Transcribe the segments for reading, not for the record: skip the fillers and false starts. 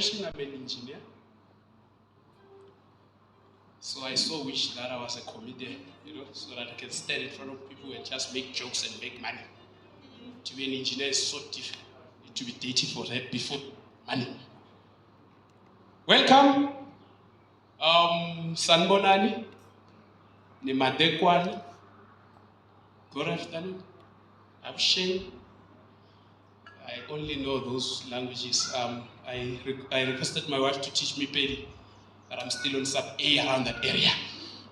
profession, I'm an engineer. So I saw wish that I was a comedian, so that I can stand in front of people and just make jokes and make money. To be an engineer is so difficult. You need to be dating for that before money. Welcome, Sanbonani, Nimadekwani. Good afternoon. I'm Shane. I only know those languages. I requested my wife to teach me Pedi, but I'm still on sub A around that area.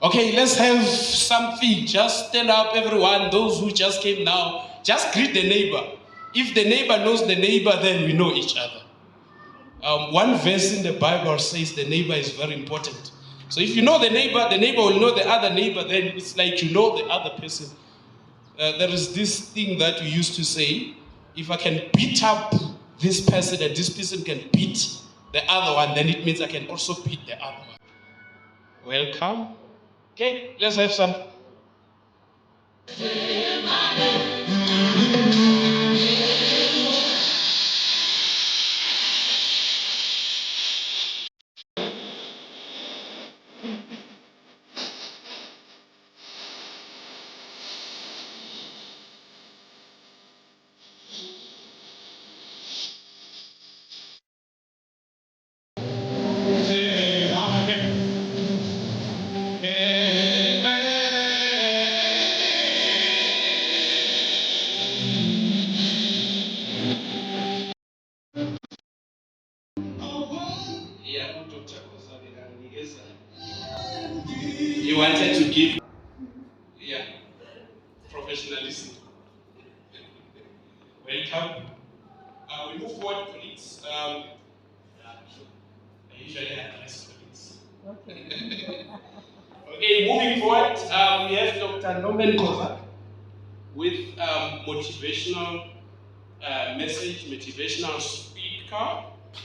Okay, let's have something. Just stand up, everyone. Those who just came now, just greet the neighbor. If the neighbor knows the neighbor, then we know each other. One verse in the Bible says the neighbor is very important. So if you know the neighbor will know the other neighbor, then it's like you know the other person. There is this thing that we used to say, if I can beat up this person and this person can beat the other one, then it means I can also beat the other one. Welcome. Okay, let's have some. You wanted to give, professionalism. Welcome. We move forward, colleagues. I usually address colleagues. Okay, moving forward, we have Dr. Norman Koza with motivational message, motivational speaker,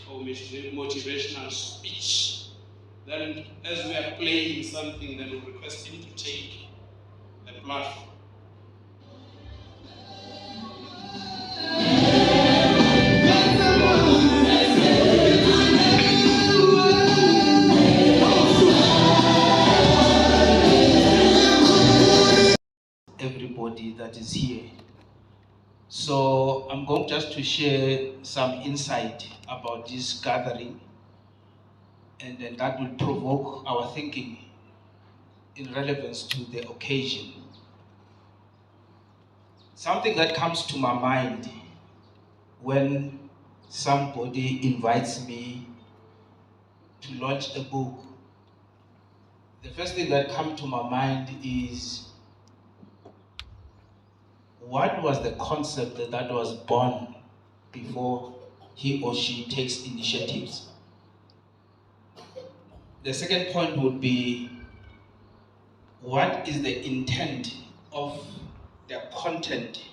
or motivational speech. Then, as we are playing something, then we request him to take the platform. Everybody that is here. So I'm going just to share some insight about this gathering, and then that will provoke our thinking in relevance to the occasion. Something that comes to my mind when somebody invites me to launch a book, the first thing that comes to my mind is, what was the concept that was born before he or she takes initiatives? The second point would be, what is the intent of the content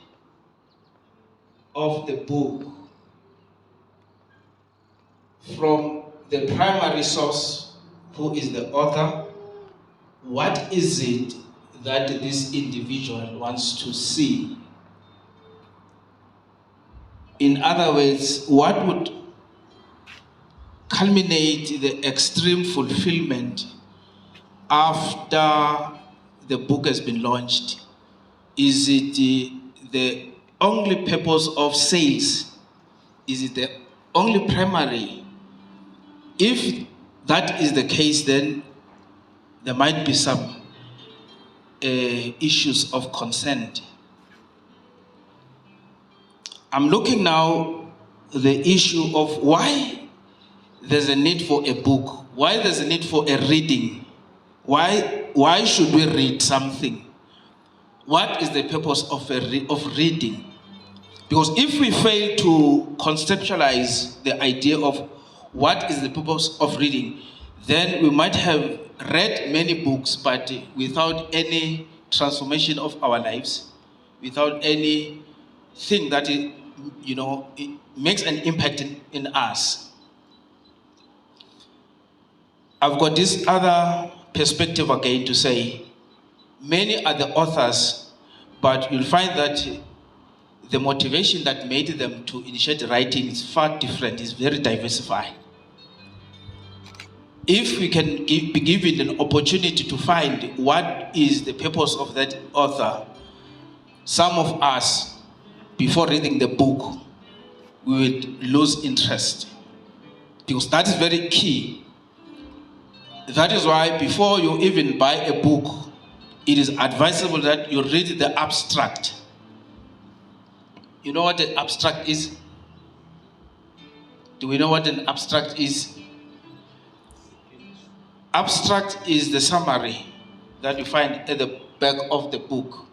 of the book from the primary source, who is the author? What is it that this individual wants to see? In other words, what would culminate the extreme fulfillment after the book has been launched? Is it the only purpose of sales? Is it the only primary? If that is the case, then there might be some issues of consent. I'm looking now the issue of why there's a need for a book, why there's a need for a reading, why should we read something? What is the purpose of reading? Because if we fail to conceptualize the idea of what is the purpose of reading, then we might have read many books, but without any transformation of our lives, without anything that it makes an impact in us. I've got this other perspective again to say, many are the authors, but you'll find that the motivation that made them to initiate writing is far different, is very diversified. if we can be given an opportunity to find what is the purpose of that author, some of us, before reading the book, we would lose interest. Because that is very key. That is why before you even buy a book, it is advisable that you read the abstract. You know what the abstract is? Do we know what an abstract is? Abstract is the summary that you find at the back of the book.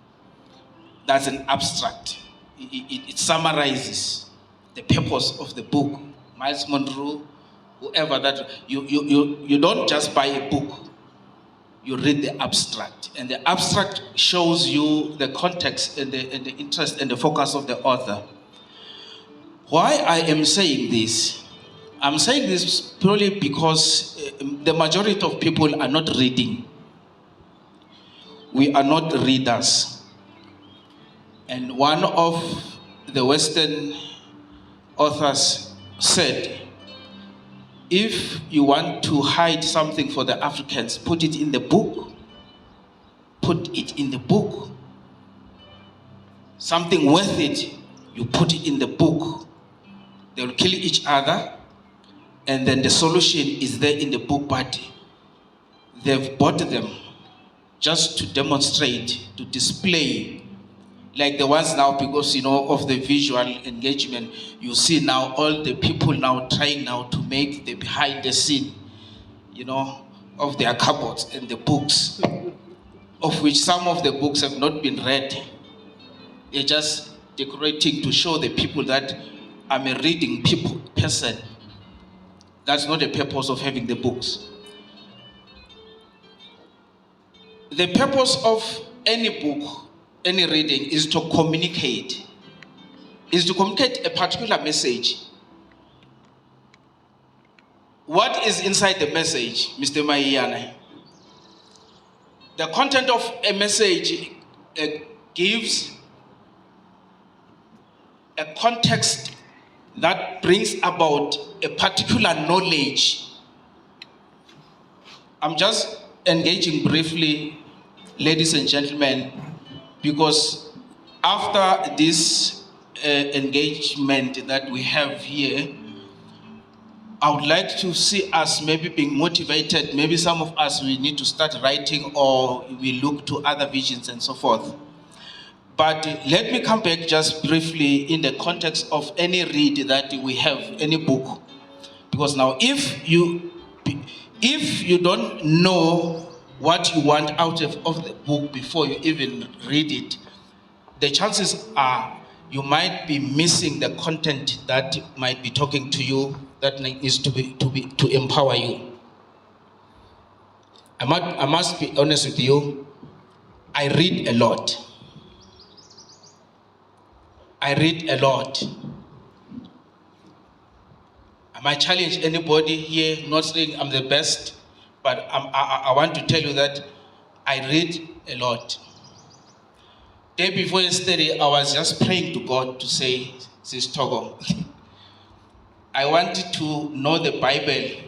That's an abstract. It summarizes the purpose of the book. Miles Monroe, whoever that, you don't just buy a book, you read the abstract. And the abstract shows you the context and the interest and the focus of the author. Why I am saying this? I'm saying this purely because the majority of people are not reading. We are not readers. And one of the Western authors said, if you want to hide something for the Africans, put it in the book. Put it in the book. Something worth it, you put it in the book. They will kill each other, and then the solution is there in the book, but they've bought them just to demonstrate, to display, like the ones now, because of the visual engagement, you see now all the people now trying now to make the behind the scene, of their cupboards and the books, of which some of the books have not been read. They're just decorating to show the people that I'm a reading person. That's not the purpose of having the books. The purpose of any book, any reading, is to communicate. Is to communicate a particular message. What is inside the message, Mr. Mayane? The content of a message gives a context that brings about a particular knowledge. I'm just engaging briefly, ladies and gentlemen, because after this engagement that we have here, I would like to see us maybe being motivated. Maybe some of us, we need to start writing, or we look to other visions and so forth. But let me come back just briefly in the context of any read that we have, any book. Because now if you don't know what you want out of the book before you even read it, the chances are you might be missing the content that might be talking to you, that needs to empower you. I must be honest with you. I read a lot. I read a lot. I might challenge anybody here, not saying I'm the best, but I want to tell you that I read a lot. Day before yesterday, I was just praying to God to say, Sis Togo, I wanted to know the Bible,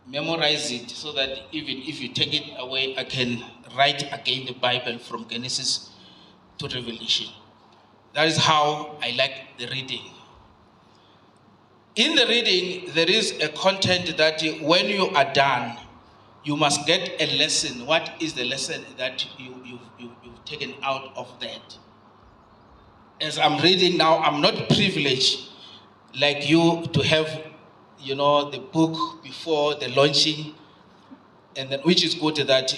memorize it, so that even if you take it away, I can write again the Bible from Genesis to Revelation. That is how I like the reading. In the reading, there is a content that when you are done, you must get a lesson. What is the lesson that you've taken out of that? As I'm reading now, I'm not privileged like you to have, the book before the launching, and then which is good that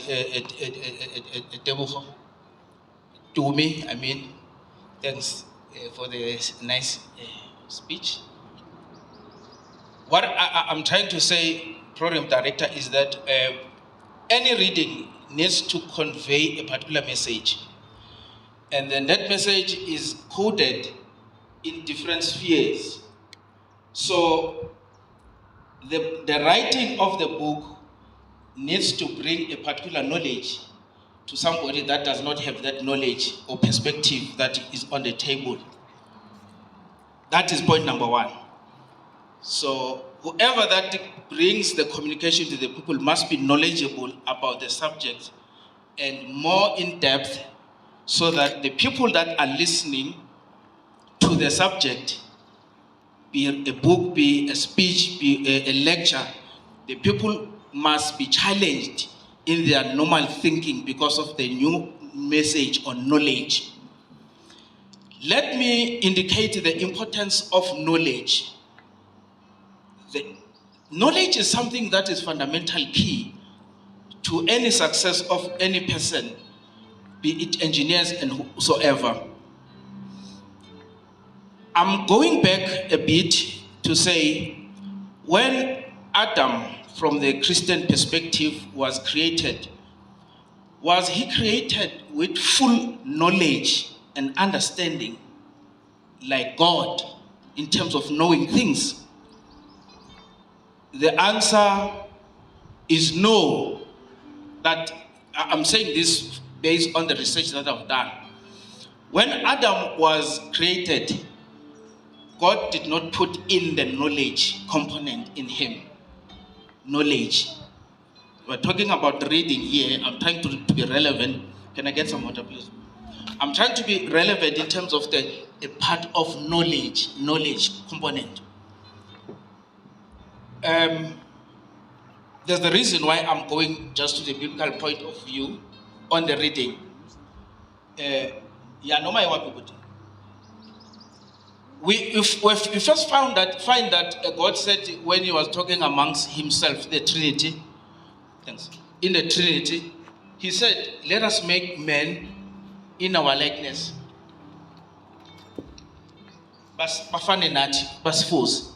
to me, thanks for the nice speech. What I'm trying to say, program director, is that any reading needs to convey a particular message. And then that message is coded in different spheres. So the writing of the book needs to bring a particular knowledge to somebody that does not have that knowledge or perspective that is on the table. That is point number one. So whoever that brings the communication to the people must be knowledgeable about the subject and more in depth, so that the people that are listening to the subject, be a book, be a speech, be a lecture, the people must be challenged in their normal thinking because of the new message or knowledge. Let me indicate the importance of knowledge. The knowledge is something that is fundamental key to any success of any person, be it engineers and whosoever. I'm going back a bit to say, when Adam, from the Christian perspective, was created, was he created with full knowledge and understanding, like God, in terms of knowing things? The answer is no. That I'm saying this based on the research that I've done. When Adam was created, God did not put in the knowledge component in him. Knowledge. We're talking about reading here. I'm trying to be relevant. Can I get some water, please? I'm trying to be relevant in terms of a part of knowledge component. There's the reason why I'm going just to the biblical point of view on the reading. We first find that God said, when he was talking amongst himself, the Trinity, in the Trinity, he said, let us make men in our likeness. Bafane nathi, basifuze.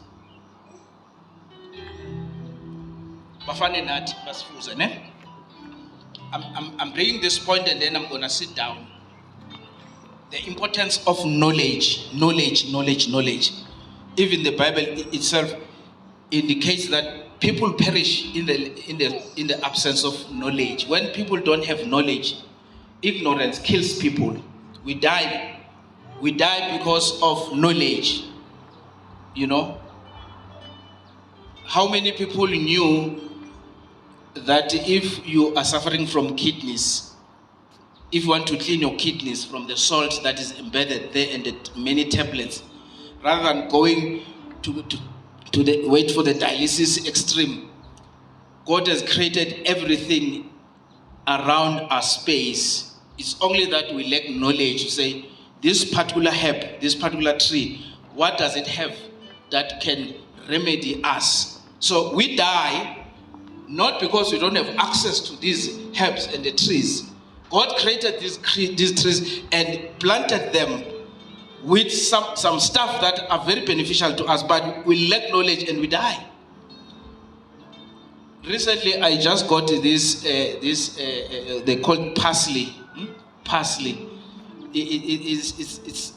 I'm bringing this point and then I'm going to sit down. The importance of knowledge. Even the Bible itself indicates that people perish in the absence of knowledge. When people don't have knowledge, ignorance kills people. We die because of knowledge. You know, how many people knew that if you are suffering from kidneys, if you want to clean your kidneys from the salt that is embedded there and the many tablets, rather than going to wait for the dialysis extreme, God has created everything around our space. It's only that we lack knowledge to say, this particular herb, this particular tree, what does it have that can remedy us? So we die not because we don't have access to these herbs and the trees. God created these trees and planted them with some stuff that are very beneficial to us, but we lack knowledge and we die. Recently, I just got this they call it parsley. Parsley. It's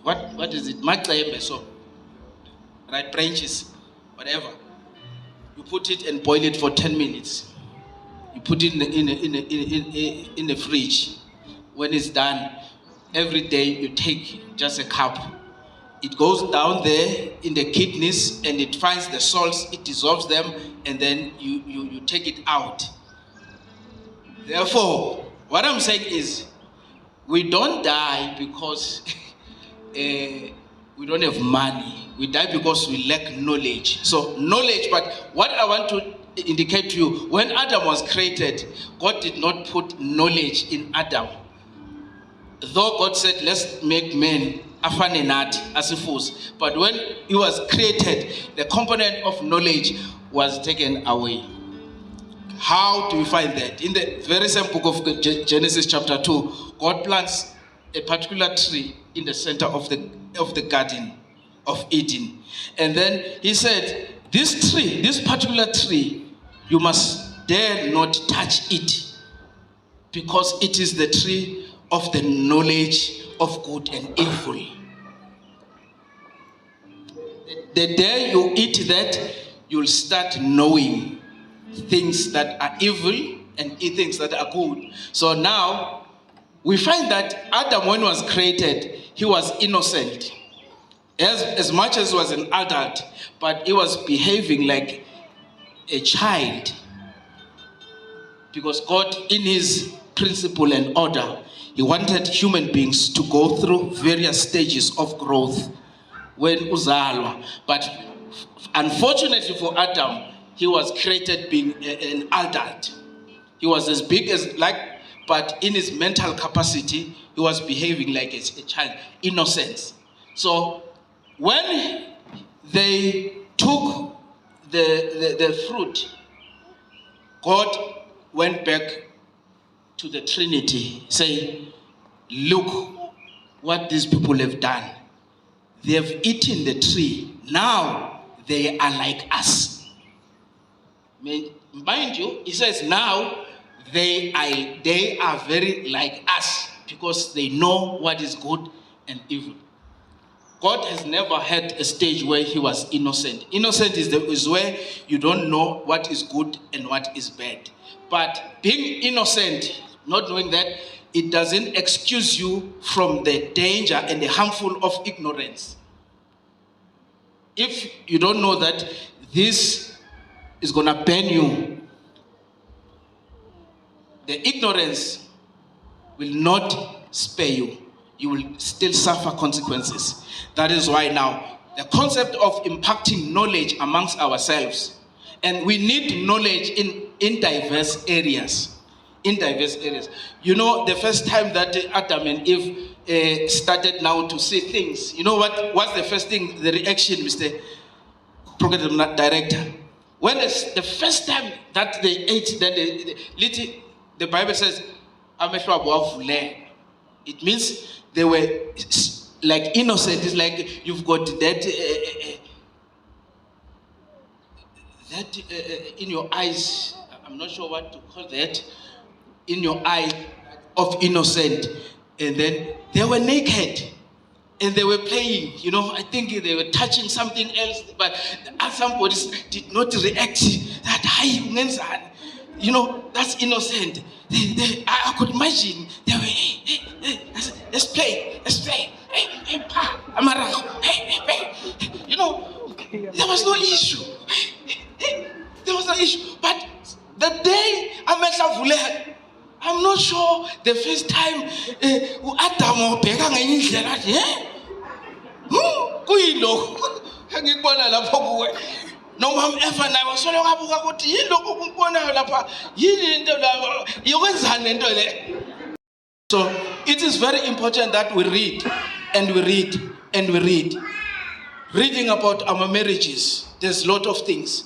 what is it? Maklebe, so right, branches, whatever. You put it and boil it for 10 minutes. You put it in the fridge. When it's done, every day you take just a cup. It goes down there in the kidneys and it finds the salts, it dissolves them, and then you take it out. Therefore, what I'm saying is, we don't die because we don't have money. We die because we lack knowledge. So knowledge, but what I want to indicate to you, when Adam was created, God did not put knowledge in Adam. Though God said, let's make men afane nathi, asifuse. But when he was created, the component of knowledge was taken away. How do we find that? In the very same book of Genesis chapter 2, God plants a particular tree in the center of the garden of Eden. And then he said, this particular tree, you must dare not touch it, because it is the tree of the knowledge of good and evil. The day you eat that, you'll start knowing things that are evil and things that are good. So now, we find that Adam, when he was created, he was innocent. As much as he was an adult, but he was behaving like a child, because God, in his principle and order, he wanted human beings to go through various stages of growth when uzalwa. But unfortunately for Adam, he was created being an adult. He was as big as but in his mental capacity, he was behaving like a child, innocence. So when they took the fruit, God went back to the Trinity, saying, look what these people have done. They have eaten the tree. Now they are like us. Mind you, he says now they are very like us because they know what is good and evil. God has never had a stage where he was innocent. Innocent is where you don't know what is good and what is bad. But being innocent, not knowing that, it doesn't excuse you from the danger and the harmful of ignorance. If you don't know that this is going to burn you, the ignorance will not spare you. You will still suffer consequences. That is why now the concept of impacting knowledge amongst ourselves, and we need knowledge in diverse areas. In diverse areas. You know, the first time that Adam and Eve started now to see things, you know what was the first thing, the reaction, Mr. Program Director? When the first time that they ate, then the Bible says, it means they were like innocent. It's like you've got that in your eyes. I'm not sure what to call that. In your eye of innocent, and then they were naked and they were playing. You know, I think they were touching something else, but somebody did not react. That high, you know, that's innocent. I could imagine they were, hey, let's play. Hey, pa, amara, hey. You know, there was no issue. There was no issue. But the day I'm not sure the first time Adam obheka ngenye indlela athi kuyilo engikubona lapho kuwe noma eva naye wasolo kabuka ukuthi yini lokho ukubonayo lapha yini into la yokwenzani lento le. So it is very important that we read and we read and we read. Reading about our marriages, there's a lot of things.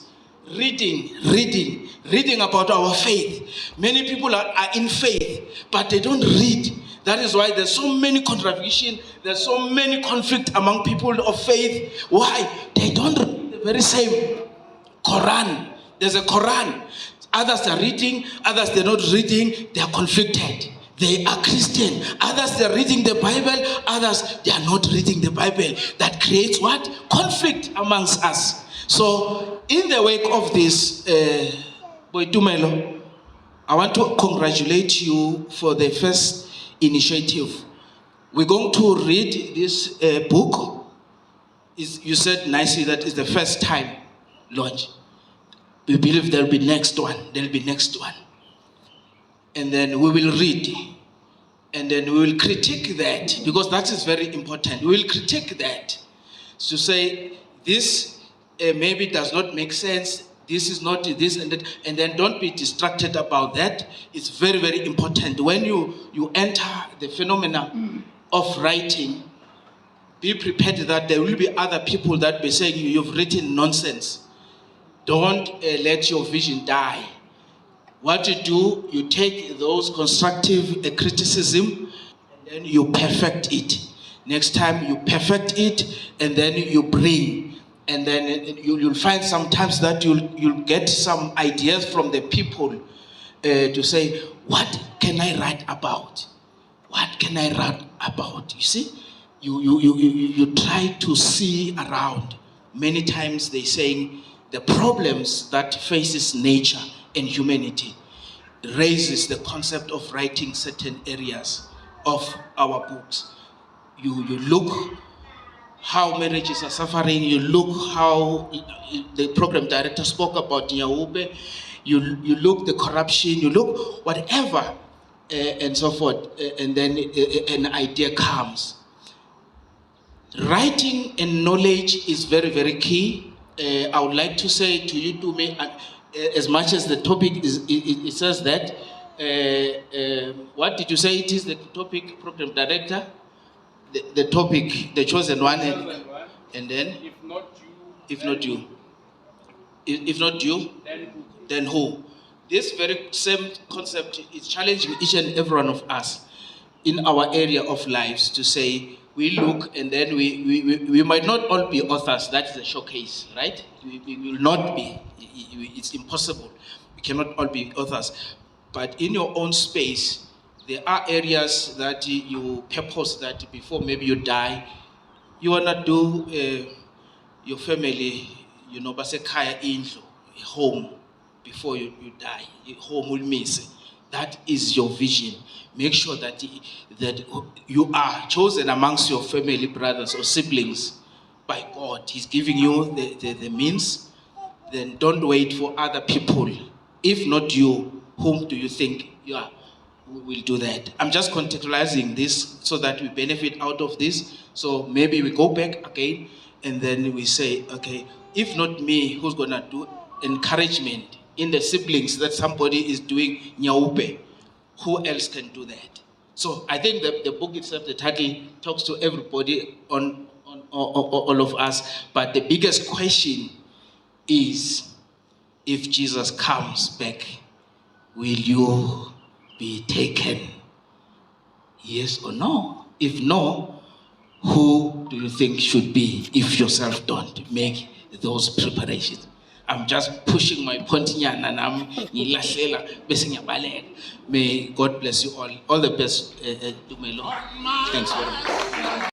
Reading about our faith. Many people are in faith, but they don't read. That is why there's so many contradiction, there's so many conflict among people of faith. Why? They don't read the very same Quran. There's a Quran. Others are reading, others they're not reading, they are conflicted. They are Christian. Others they're reading the Bible, others they are not reading the Bible. That creates what? Conflict amongst us. So, in the wake of this, Boitumelo, I want to congratulate you for the first initiative. We're going to read this book. You said nicely that it's the first time launch. We believe there'll be next one. And then we will read. And then we will critique that, because that is very important. We will critique that to say this maybe does not make sense, this is not this and that, and then don't be distracted about that. It's very, very important. When you enter the phenomena of writing, be prepared that there will be other people that be saying you've written nonsense. Don't let your vision die. What you do, you take those constructive criticism and then you perfect it. Next time you perfect it and then you bring. And then you'll find sometimes that you'll get some ideas from the people to say, what can I write about? What can I write about? You see, you try to see around. Many times they saying the problems that faces nature and humanity raises the concept of writing certain areas of our books. You look how marriages are suffering. You look how the program director spoke about Nyaube. You look the corruption. You look whatever, and so forth. And then an idea comes. Writing and knowledge is very, very key. I would like to say to you, Dume, as much as the topic is, it says that, what did you say it is the topic, program director? The topic, the chosen one, and then? If not you, If not you. If not you, then who? then who? This very same concept is challenging each and every one of us in our area of lives to say, we look and then we might not all be authors. That is a showcase, right? We will not be. It's impossible. We cannot all be authors. But in your own space, there are areas that you purpose that before maybe you die, you wanna do your family, basekhaya indlu, a home, before you die, a home will miss. That is your vision. Make sure that you are chosen amongst your family, brothers or siblings by God. He's giving you the means. Then don't wait for other people. If not you, whom do you think you are? Will do that. I'm just contextualizing this so that we benefit out of this. So maybe we go back again and then we say, okay, if not me, who's gonna do encouragement in the siblings that somebody is doing nyaupe? Who else can do that? So I think the book itself, the title, talks to everybody on all of us. But the biggest question is, if Jesus comes back, will you be taken? Yes or no? If no, who do you think should be if yourself don't make those preparations? I'm just pushing my point and I'm ngilahlela bese ngiyabaleka. May God bless you all. All the best, Dumelo. Thanks very much.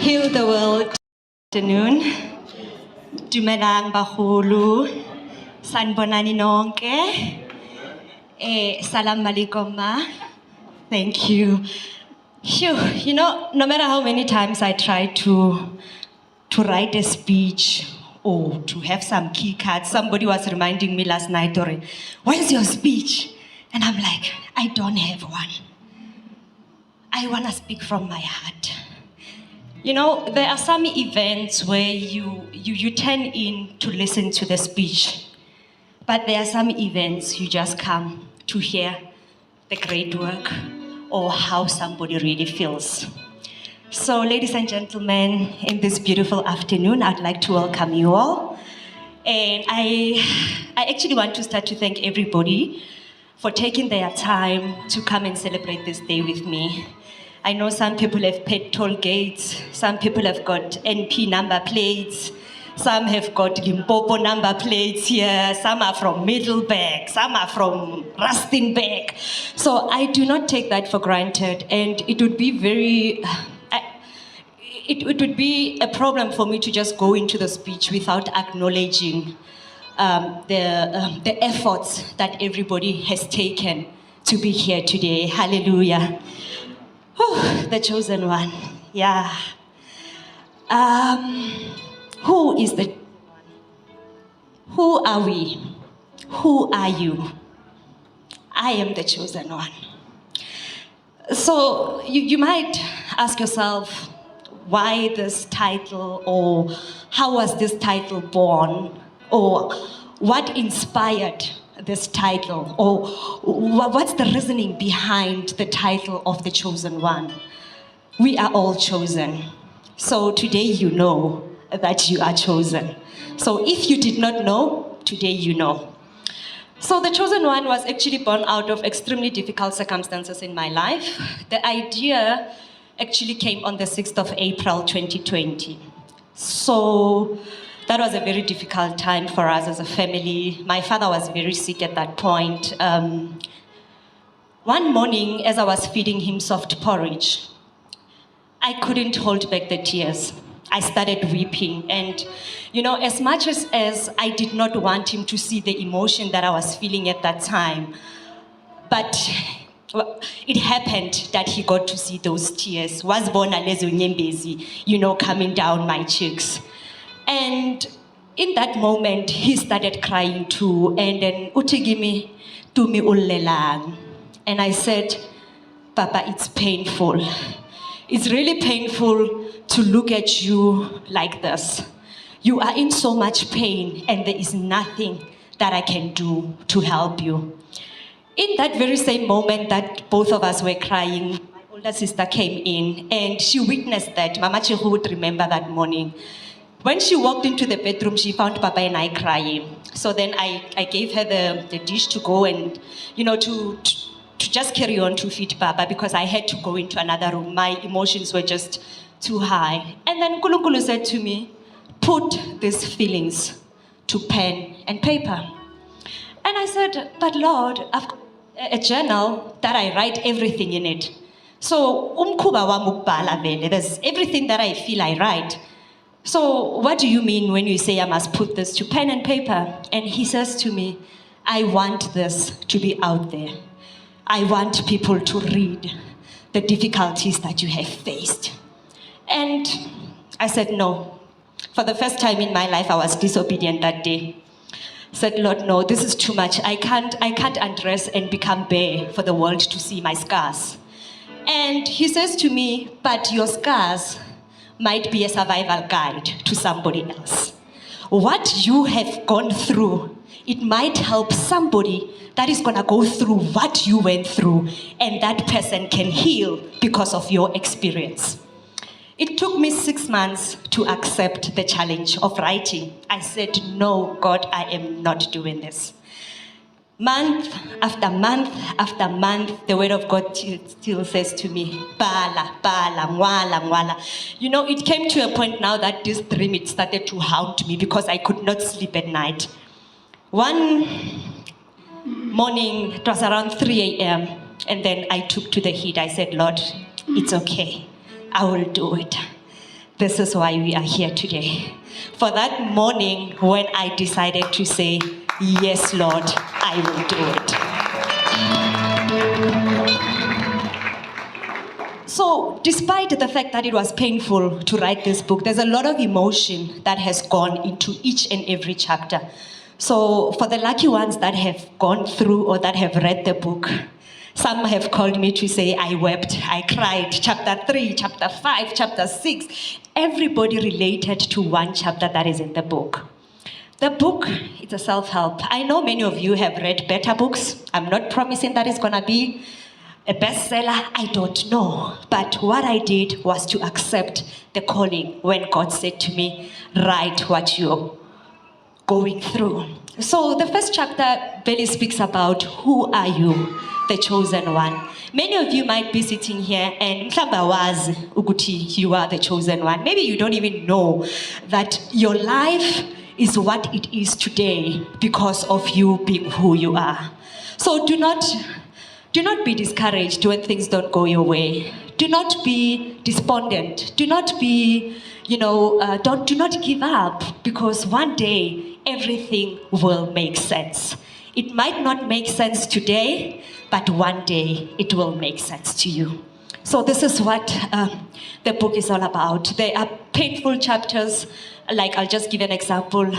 Heal the world. Afternoon. Dumelang bahulu. Sanbonani nonke. Salam alaikum ma. Thank you. Phew, you know, no matter how many times I try to write a speech or to have some key cards, somebody was reminding me last night, Tori, where's your speech? And I'm like, I don't have one. I want to speak from my heart. You know, there are some events where you turn in to listen to the speech, but there are some events you just come to hear the great work or how somebody really feels. So, ladies and gentlemen, in this beautiful afternoon, I'd like to welcome you all. And I actually want to start to thank everybody for taking their time to come and celebrate this day with me. I know some people have paid toll gates, some people have got NP number plates, some have got Limpopo number plates here, some are from Middleburg, some are from Rustenburg. So I do not take that for granted, and it would be it would be a problem for me to just go into the speech without acknowledging the efforts that everybody has taken to be here today. Hallelujah. Whew, the chosen one, yeah. Who is the Who are we? Who are you? I am the chosen one. So you might ask yourself, why this title, or how was this title born, or what inspired this title, or what's the reasoning behind the title of the chosen one? We are all chosen. So today you know that you are chosen. So if you did not know, today you know. So the chosen one was actually born out of extremely difficult circumstances in my life. The idea actually came on the 6th of April 2020. So that was a very difficult time for us as a family. My father was very sick at that point. One morning, as I was feeding him soft porridge, I couldn't hold back the tears. I started weeping, and you know, as much as I did not want him to see the emotion that I was feeling at that time, but it happened that he got to see those tears. Was born alezo nyembezi, you know, coming down my cheeks. And in that moment, he started crying too, and then utigimi tumi ullelang. And I said, Papa, it's painful. It's really painful to look at you like this. You are in so much pain, and there is nothing that I can do to help you. In that very same moment that both of us were crying, my older sister came in, and she witnessed that. Mama Chihu would remember that morning. When she walked into the bedroom, she found Papa and I crying. So then I gave her the dish to go and, you know, to just carry on to feed Papa, because I had to go into another room. My emotions were just too high. And then Nkulunkulu said to me, put these feelings to pen and paper. And I said, but Lord, I've got a journal that I write everything in it. So umkhuba wami ukubhala vele, there's everything that I feel I write. So what do you mean when you say I must put this to pen and paper? And he says to me, I want this to be out there. I want people to read the difficulties that you have faced. And I said, no. For the first time in my life, I was disobedient that day. I said, Lord, no, this is too much. I can't undress and become bare for the world to see my scars. And he says to me, but your scars might be a survival guide to somebody else. What you have gone through, it might help somebody that is gonna go through what you went through, and that person can heal because of your experience. It took me 6 months to accept the challenge of writing. I said, no, God, I am not doing this. Month after month after month, the word of God still says to me, bala, bala, mwala, mwala. You know, it came to a point now that this dream, it started to haunt me because I could not sleep at night. One morning, it was around 3 a.m., and then I took to the heat. I said, Lord, it's okay. I will do it. this is why we are here today. For that morning when I decided to say, yes, Lord, I will do it. So, despite the fact that it was painful to write this book, there's a lot of emotion that has gone into each and every chapter. So, for the lucky ones that have gone through or that have read the book, some have called me to say, I wept, I cried, chapter 3, chapter 5, chapter 6. Everybody related to one chapter that is in the book. The book, it's a self-help. I know many of you have read better books. I'm not promising that it's gonna be a bestseller, I don't know. But what I did was to accept the calling when God said to me, write what you're going through. So the first chapter barely speaks about who are you, the chosen one. Many of you might be sitting here and you are the chosen one. Maybe you don't even know that your life is what it is today because of you being who you are. So do not be discouraged when things don't go your way. Do not be despondent. Do not be, do not give up, because one day everything will make sense. It might not make sense today, but one day it will make sense to you. So this is what the book is all about. There are painful chapters, like I'll just give an example.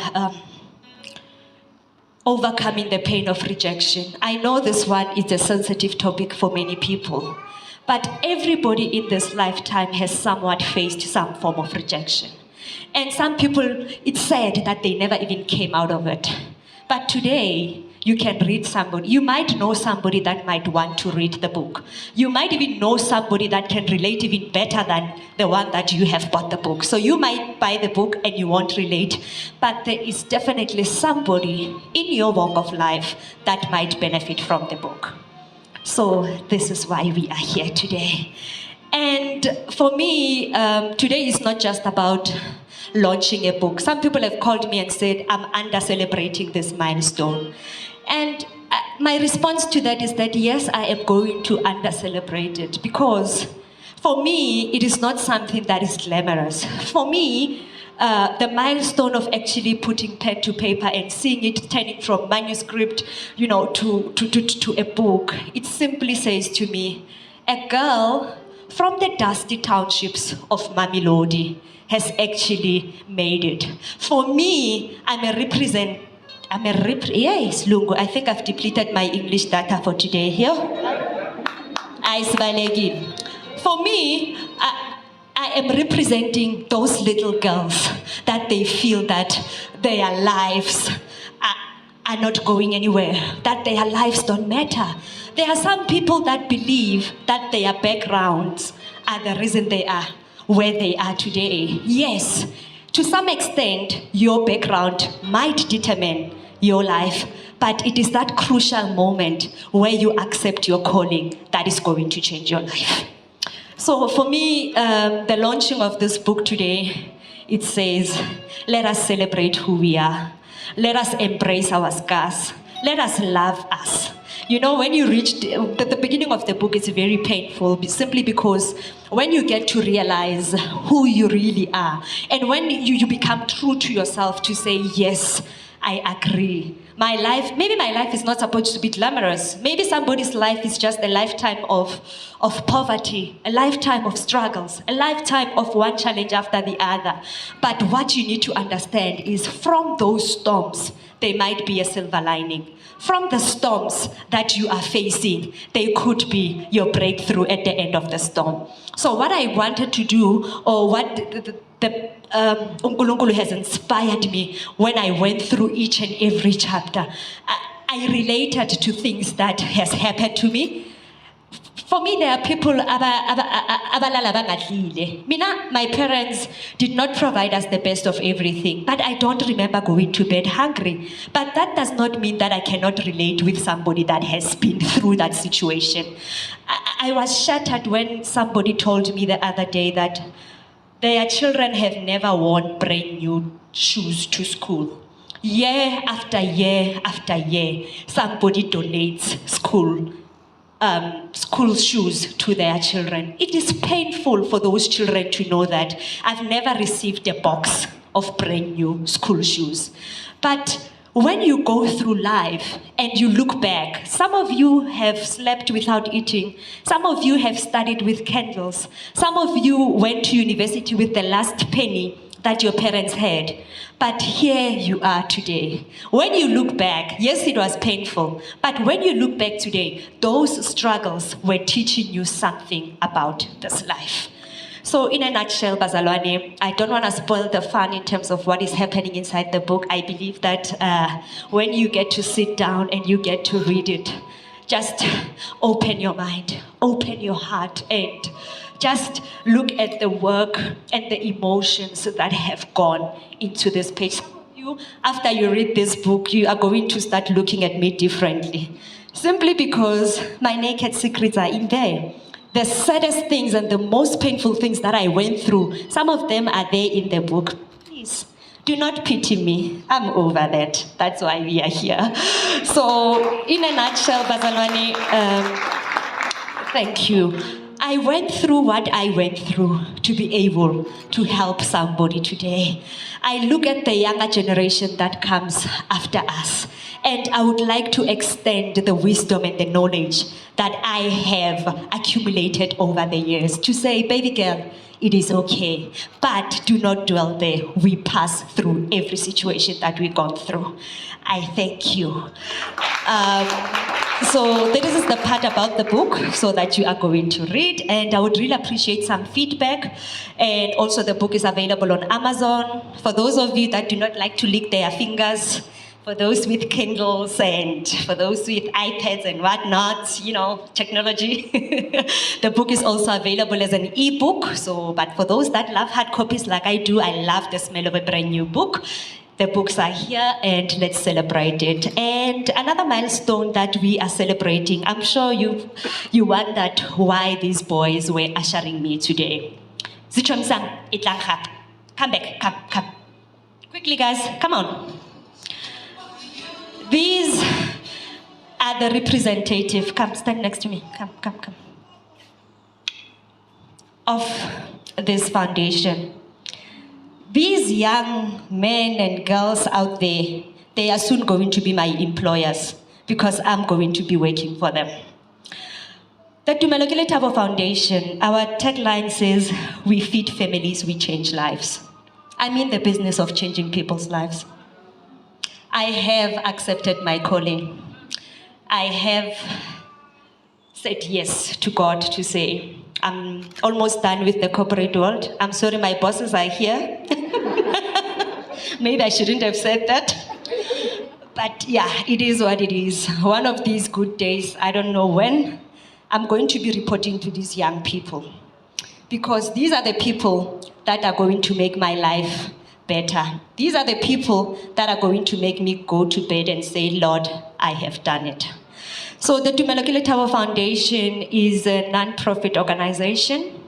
Overcoming the pain of rejection. I know this one is a sensitive topic for many people, but everybody in this lifetime has somewhat faced some form of rejection. And some people, it's said that they never even came out of it. But today, you can read somebody. You might know somebody that might want to read the book. You might even know somebody that can relate even better than the one that you have bought the book. So you might buy the book and you won't relate, but there is definitely somebody in your walk of life that might benefit from the book. So this is why we are here today. And for me, today is not just about launching a book. Some people have called me and said, I'm under-celebrating this milestone. And my response to that is that, yes, I am going to under-celebrate it, because for me, it is not something that is glamorous. For me, the milestone of actually putting pen to paper and seeing it turning from manuscript, to a book, it simply says to me, a girl from the dusty townships of Mamelodi has actually made it. For me, yes, Lungu, I think I've depleted my English data for today here. For me, I am representing those little girls that they feel that their lives are not going anywhere, that their lives don't matter. There are some people that believe that their backgrounds are the reason they are where they are today. Yes, to some extent, your background might determine your life, but it is that crucial moment where you accept your calling that is going to change your life. So for me, the launching of this book today, it says, let us celebrate who we are. Let us embrace our scars. Let us love us. You know, when you reach the beginning of the book, it's very painful, simply because when you get to realize who you really are, and when you become true to yourself to say, yes, I agree. Maybe my life is not supposed to be glamorous. Maybe somebody's life is just a lifetime of poverty, a lifetime of struggles, a lifetime of one challenge after the other. But what you need to understand is, from those storms, there might be a silver lining. From the storms that you are facing, they could be your breakthrough at the end of the storm. So what I wanted to do, or what Unkulunkulu has inspired me when I went through each and every chapter, I related to things that has happened to me. For me, there are people, my parents did not provide us the best of everything, but I don't remember going to bed hungry. But that does not mean that I cannot relate with somebody that has been through that situation. I was shattered when somebody told me the other day that their children have never worn brand new shoes to school. Year after year after year, somebody donates school school shoes to their children. It is painful for those children to know that I've never received a box of brand new school shoes. But when you go through life and you look back, some of you have slept without eating. Some of you have studied with candles. Some of you went to university with the last penny that your parents had. But here you are today. When you look back, yes, it was painful, but when you look back today, those struggles were teaching you something about this life. So in a nutshell, Bazalwane, I don't want to spoil the fun in terms of what is happening inside the book. I believe that when you get to sit down and you get to read it, just open your mind, open your heart, and just look at the work and the emotions that have gone into this page. After you read this book, you are going to start looking at me differently. Simply because my naked secrets are in there. The saddest things and the most painful things that I went through, some of them are there in the book. Please, do not pity me. I'm over that. That's why we are here. So, in a nutshell, Bazalwane, thank you. I went through what I went through to be able to help somebody today. I look at the younger generation that comes after us, and I would like to extend the wisdom and the knowledge that I have accumulated over the years to say, baby girl, it is okay, but do not dwell there. We pass through every situation that we've gone through. I thank you. So this is the part about the book, so that you are going to read, and I would really appreciate some feedback. And also the book is available on Amazon. For those of you that do not like to lick their fingers, for those with Kindles and for those with iPads and whatnot, you know, technology. The book is also available as an ebook. So, but for those that love hard copies like I do, I love the smell of a brand new book. The books are here, and let's celebrate it. And another milestone that we are celebrating, I'm sure you wondered why these boys were ushering me today. Zichomsang, Itlangha. Come back, come. Quickly, guys, come on. These are the representative, come stand next to me, come. Of this foundation. These young men and girls out there, they are soon going to be my employers because I'm going to be working for them. The Tumelogile Thabo Foundation, our tagline says, we feed families, we change lives. I'm in the business of changing people's lives. I have accepted my calling. I have said yes to God to say, I'm almost done with the corporate world. I'm sorry my bosses are here. Maybe I shouldn't have said that. But yeah, it is what it is. One of these good days, I don't know when, I'm going to be reporting to these young people. Because these are the people that are going to make my life better. These are the people that are going to make me go to bed and say, Lord, I have done it. So the Tumelogile Thabo Foundation is a non-profit organization.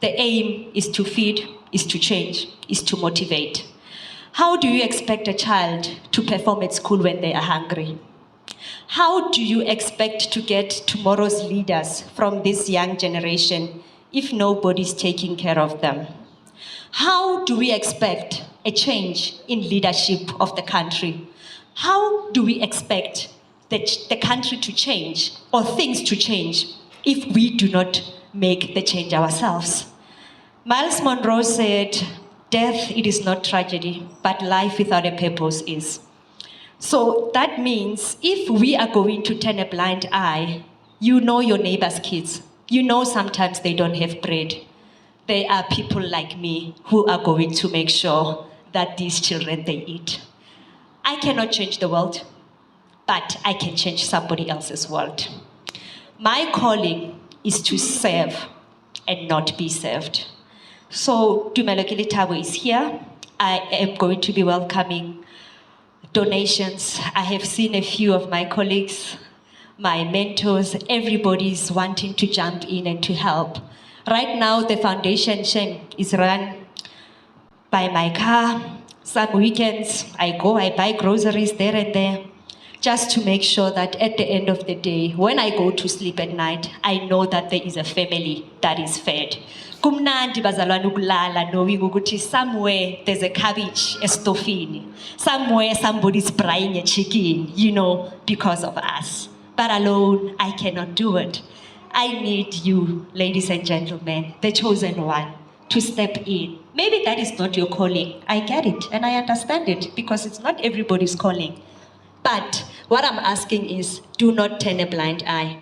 The aim is to feed, is to change, is to motivate. How do you expect a child to perform at school when they are hungry? How do you expect to get tomorrow's leaders from this young generation if nobody's taking care of them? How do we expect a change in leadership of the country? How do we expect the country to change or things to change if we do not make the change ourselves? Miles Monroe said, death, it is not tragedy, but life without a purpose is. So that means if we are going to turn a blind eye, you know your neighbor's kids. You know sometimes they don't have bread. There are people like me who are going to make sure that these children, they eat. I cannot change the world, but I can change somebody else's world. My calling is to serve and not be served. So Tumelogile Thabo is here. I am going to be welcoming donations. I have seen a few of my colleagues, my mentors, everybody's wanting to jump in and to help. Right now, the foundation is run by my car. Some weekends, I go, I buy groceries there and there. just to make sure that at the end of the day, when I go to sleep at night, I know that there is a family that is fed. Kumnandi bazalwane ukulala knowing ukuthi somewhere there's a cabbage estofini. Somewhere somebody's frying a chicken, because of us. But alone, I cannot do it. I need you, ladies and gentlemen, the chosen one, to step in. Maybe that is not your calling. I get it and I understand it because it's not everybody's calling. But what I'm asking is, do not turn a blind eye.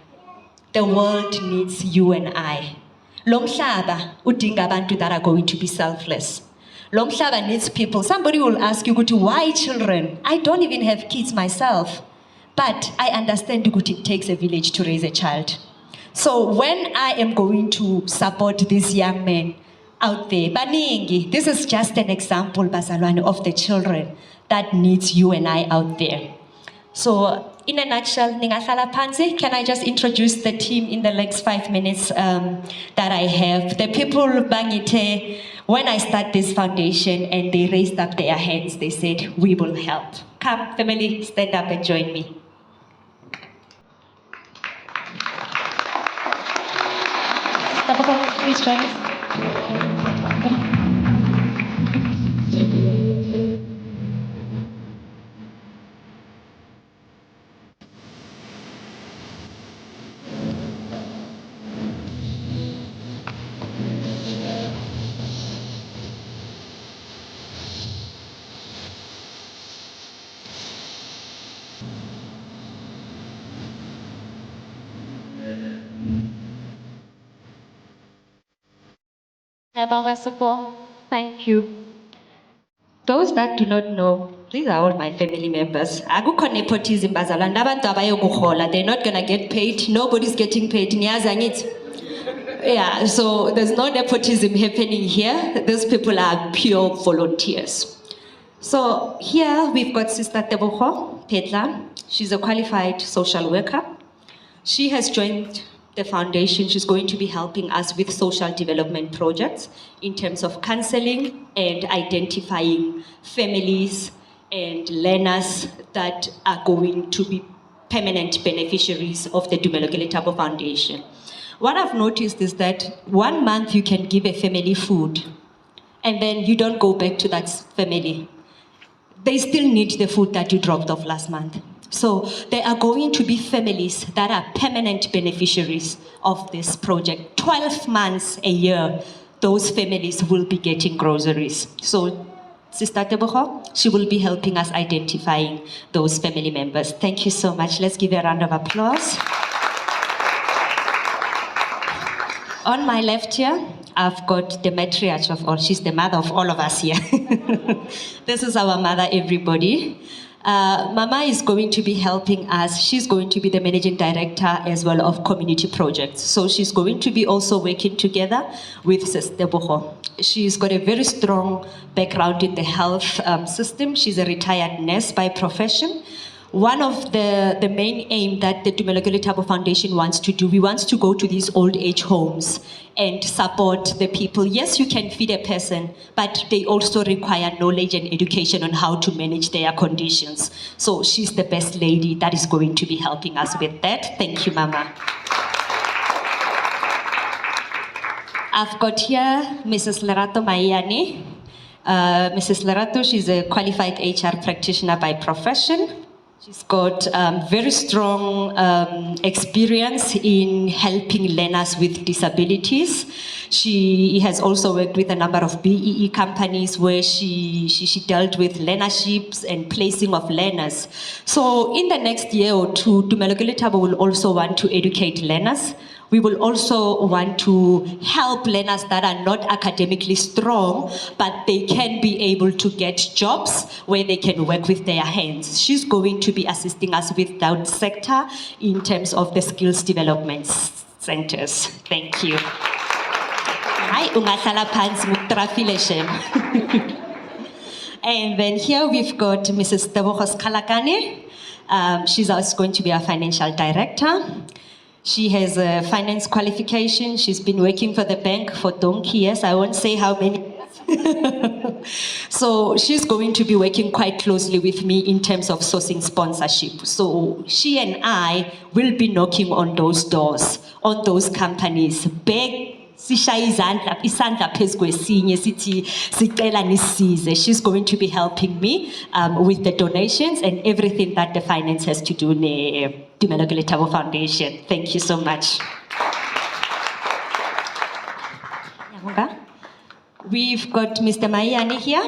The world needs you and I. Lo mhlaba udinga abantu that are going to be selfless. Lo mhlaba needs people. Somebody will ask you, why children? I don't even have kids myself. But I understand it takes a village to raise a child. So when I am going to support these young men out there, baningi, this is just an example, bazalwane, of the children that needs you and I out there. So in a nutshell, ningahlala phansi, can I just introduce the team in the next 5 minutes that I have? The people bangite, when I start this foundation and they raised up their hands, they said, we will help. Come, family, stand up and join me. Please join us. Thank you. Those that do not know, these are all my family members. Akukho nepotism bazalwane, abantu abayokuhola, they're not gonna get paid. Nobody's getting paid. Niyazi angithi? Yeah, so there's no nepotism happening here. Those people are pure volunteers. So here we've got Sister Tebogo Petla. She's a qualified social worker. She has joined the foundation. She's going to be helping us with social development projects in terms of counseling and identifying families and learners that are going to be permanent beneficiaries of the Dumelogele Thabo Foundation. What I've noticed is that 1 month you can give a family food and then you don't go back to that family. They still need the food that you dropped off last month. So there are going to be families that are permanent beneficiaries of this project. 12 months a year, those families will be getting groceries. So Sister Tebogo, she will be helping us identifying those family members. Thank you so much. Let's give a round of applause. On my left here, I've got the matriarch of all. She's the mother of all of us here. This is our mother, everybody. Mama is going to be helping us. She's going to be the managing director as well of community projects. So she's going to be also working together with Sister Tebogo. She's got a very strong background in the health system. She's a retired nurse by profession. One of the main aim that the Dumelogele Thabo Foundation wants to do, we want to go to these old age homes and support the people. Yes, you can feed a person, but they also require knowledge and education on how to manage their conditions. So she's the best lady that is going to be helping us with that. Thank you, Mama. I've got here Mrs. Lerato Mayani. Mrs. Lerato, she's a qualified HR practitioner by profession. She's got very strong experience in helping learners with disabilities. She has also worked with a number of BEE companies where she dealt with learnerships and placing of learners. So in the next year or two, Dumelogele Thabo will also want to educate learners. We will also want to help learners that are not academically strong, but they can be able to get jobs where they can work with their hands. She's going to be assisting us with that sector in terms of the skills development centers. Thank you. And then here we've got Mrs. Tebogo Skalakane. She's also going to be our financial director. She has a finance qualification. She's been working for the bank for donkey years. I won't say how many. So she's going to be working quite closely with me in terms of sourcing sponsorship. So she and I will be knocking on those doors, on those companies. She's going to be helping me with the donations and everything that the finance has to do ne Tumelogile Thabo Foundation. Thank you so much. We've got Mr. Mayani here,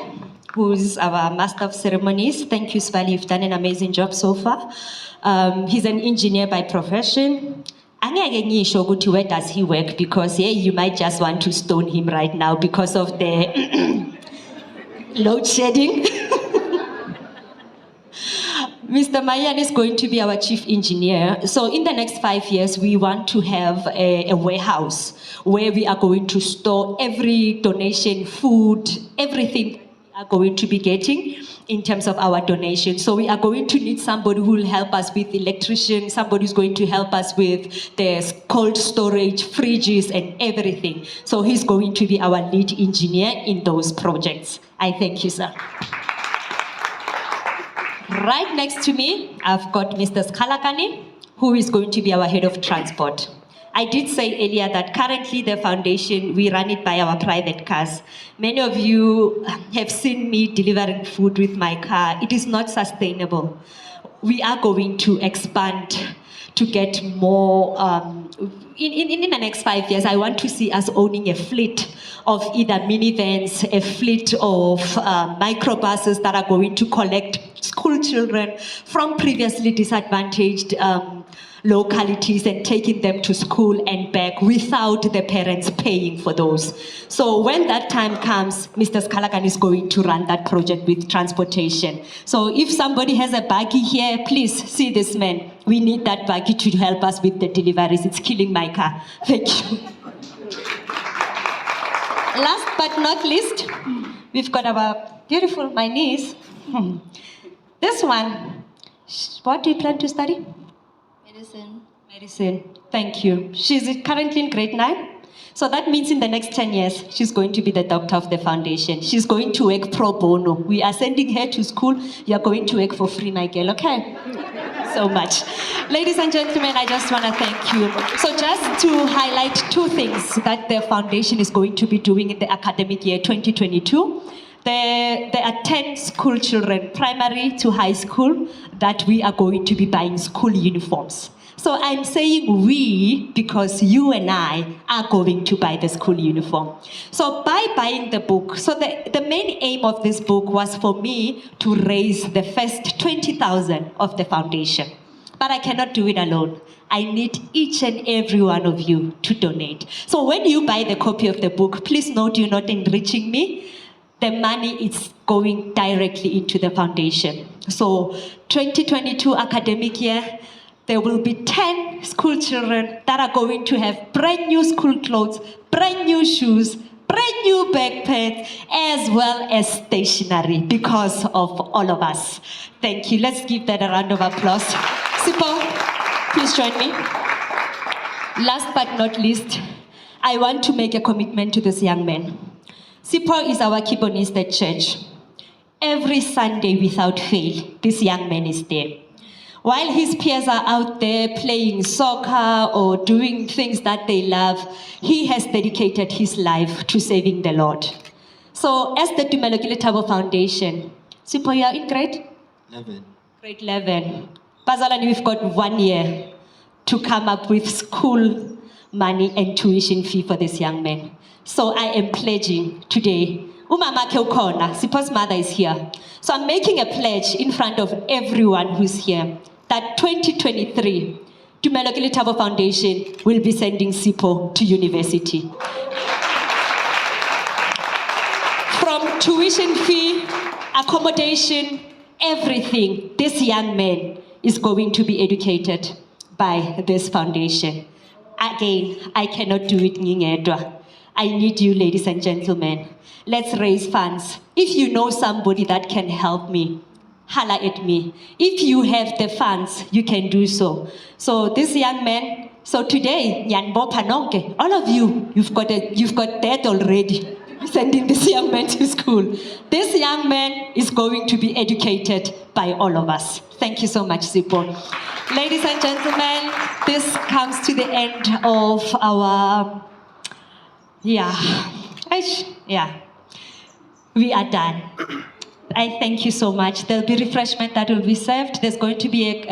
who's our Master of Ceremonies. Thank you, Svali. You've done an amazing job so far. He's an engineer by profession. Where does he work? Because you might just want to stone him right now because of the load shedding. Mr. Mayan is going to be our chief engineer. So in the next 5 years, we want to have a warehouse where we are going to store every donation, food, everything we are going to be getting in terms of our donation. So we are going to need somebody who will help us with electrician, somebody who's going to help us with the cold storage, fridges, and everything. So he's going to be our lead engineer in those projects. I thank you, sir. Right next to me, I've got Mr. Skalakani, who is going to be our head of transport. I did say earlier that currently the foundation, we run it by our private cars. Many of you have seen me delivering food with my car. It is not sustainable. We are going to expand to get more. In the next 5 years, I want to see us owning a fleet of either minivans, a fleet of microbuses that are going to collect school children from previously disadvantaged localities and taking them to school and back without the parents paying for those. So when that time comes, Mr. Skalakan is going to run that project with transportation. So if somebody has a buggy here, please see this man. We need that buggy to help us with the deliveries. It's killing my car. Thank you. Last but not least, we've got our beautiful, my niece. This one, what do you plan to study? Medicine. Medicine, thank you. She's currently in grade 9. So that means in the next 10 years, she's going to be the doctor of the foundation. She's going to work pro bono. We are sending her to school. You're going to work for free, my girl, okay? So much. Ladies and gentlemen, I just want to thank you. So just to highlight 2 things that the foundation is going to be doing in the academic year 2022. There are 10 school children, primary to high school, that we are going to be buying school uniforms. So I'm saying we because you and I are going to buy the school uniform. So by buying the book, so the main aim of this book was for me to raise the first 20,000 of the foundation. But I cannot do it alone. I need each and every one of you to donate. So when you buy the copy of the book, please note you're not enriching me. The money is going directly into the foundation. So 2022 academic year, there will be 10 school children that are going to have brand new school clothes, brand new shoes, brand new backpacks, as well as stationery because of all of us. Thank you. Let's give that a round of applause. Sipho, please join me. Last but not least, I want to make a commitment to this young man. Sipho is our keyboardist at church. Every Sunday without fail, this young man is there. While his peers are out there playing soccer or doing things that they love, he has dedicated his life to serving the Lord. So as the Tumelogile Thabo Foundation, Sipho, you are in grade? 11. Grade 11. Bazalani, we've got 1 year to come up with school money and tuition fee for this young man. So I am pledging today. Umama Keukona, Sipho's mother is here. So I'm making a pledge in front of everyone who's here that 2023, Tumelogile Thabo Foundation will be sending Sipho to university. From tuition fee, accommodation, everything, this young man is going to be educated by this foundation. Again, I cannot do it ngingedwa. I need you, ladies and gentlemen. Let's raise funds. If you know somebody that can help me, holla at me. If you have the funds, you can do so. So this young man, so today, all of you, you've got that already. sending this young man to school. This young man is going to be educated by all of us. Thank you so much, Sipho. Ladies and gentlemen, this comes to the end of our, we are done. I thank you so much. There'll be refreshment that will be served. There's going to be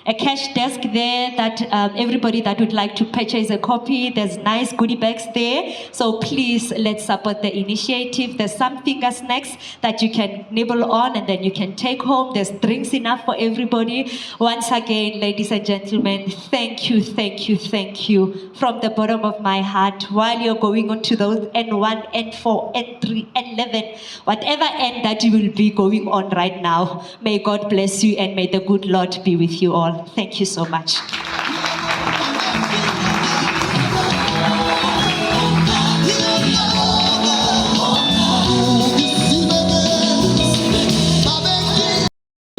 a cash desk there that everybody that would like to purchase a copy, there's nice goodie bags there. So please, let's support the initiative. There's some finger snacks that you can nibble on and then you can take home. There's drinks enough for everybody. Once again, ladies and gentlemen, thank you, thank you, thank you from the bottom of my heart. While you're going on to those N1, N4, N3, N11, whatever N that you will be going on right now, may God bless you and may the good Lord be with you all. Thank you so much.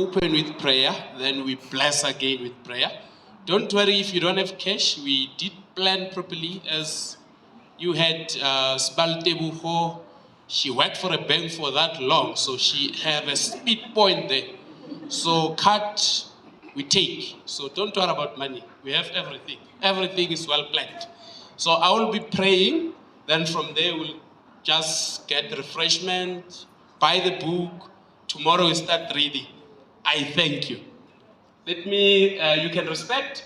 Open with prayer, then we bless again with prayer. Don't worry if you don't have cash. We did plan properly, as you had Sbaltebuho. She worked for a bank for that long, so she have a speed point there. So cut, we take. So don't worry about money. We have everything. Everything is well planned. So I will be praying. Then from there we'll just get refreshment, buy the book. Tomorrow we start reading. I thank you. Let me, you can respect.